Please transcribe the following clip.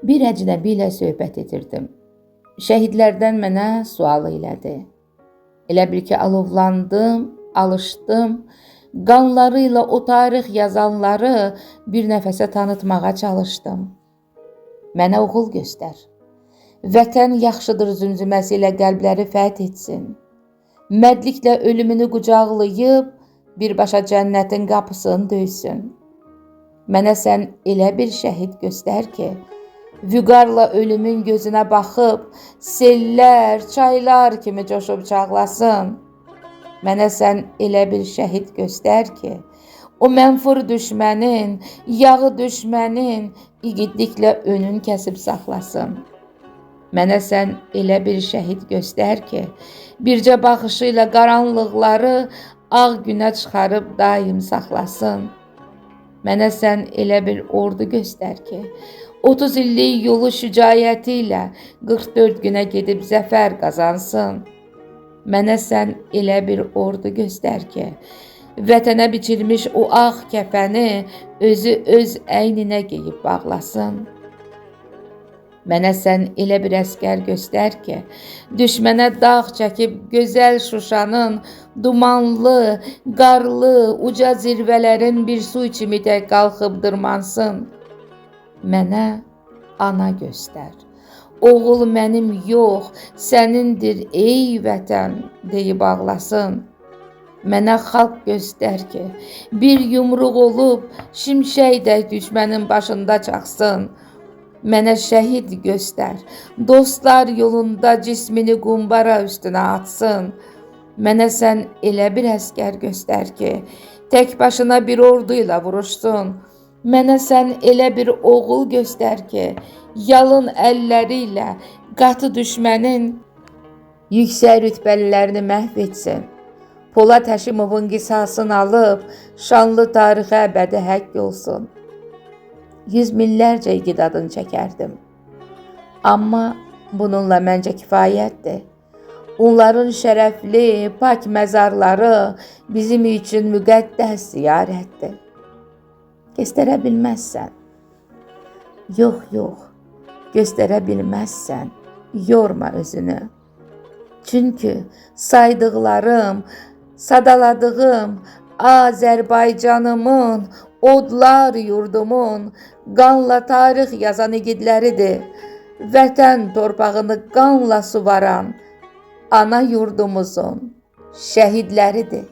Bir əcnəbi ilə söhbət edirdim. Şəhidlərdən mənə sual elədi. Elə bil ki, alovlandım, alışdım. Qanları ilə o tarix yazanları bir nəfəsə tanıtmağa çalışdım. Mənə oğul göstər. Vətən yaxşıdır zümzüməsi ilə qəlbləri fəth etsin. Mərdliklə ölümünü qucaqlayıb, birbaşa cənnətin qapısını döysün. Mənə sən elə bir şəhid göstər ki, vüqarla ölümün gözünə baxıb, sellər, çaylar kimi coşub çağlasın. Mənə sən elə bir şəhid göstər ki, o mənfur düşmənin, yağı düşmənin igidliklə önün kəsib saxlasın. Mənə sən elə bir şəhid göstər ki, bircə baxışı ilə qaranlıqları ağ günə çıxarıb daim saxlasın. Mənə sən elə bir ordu göstər ki, 30 illik yolu şücaəti ilə 44 günə gedib zəfər qazansın. Mənə sən elə bir ordu göstər ki, vətənə biçilmiş o ağ kəfəni özü öz əyninə geyib bağlasın. Mənə sən elə bir əskər göstər ki, düşmənə dağ çəkib gözəl Şuşanın dumanlı, qarlı, uca zirvələrin bir su içimi tək qalxıb dırmansın. Mənə ana göstər. Oğul mənim yox, sənindir ey vətən deyib ağlasın. Mənə xalq göstər ki, bir yumruq olub şimşək düşmənin başında çaxsın. Mənə şəhid göstər, dostlar yolunda cismini qumbara üstünə atsın. Mənə sən elə bir əskər göstər ki, tək başına bir ordu ilə vuruşsun. Mənə sən elə bir oğul göstər ki, yalın əlləri ilə qatı düşmənin yüksək rütbəlilərini məhv etsin. Polad Həşimovun qisasını alıb, şanlı tarixə əbədi həkk olsun. Yüz minlərcə igid adını çəkərdim. Amma bununla məncə kifayətdir. Onların şərəfli, pak məzarları bizim üçün müqəddəs ziyarətdir. Göstərə bilməzsən. Yox, göstərə bilməzsən. Yorma özünü. Çünki saydıqlarım, sadaladığım Azərbaycanımın, odlar yurdumun, qanla tarix yazan igidləridir. Vətən torpağını qanla suvaran ana yurdumuzun şəhidləridir.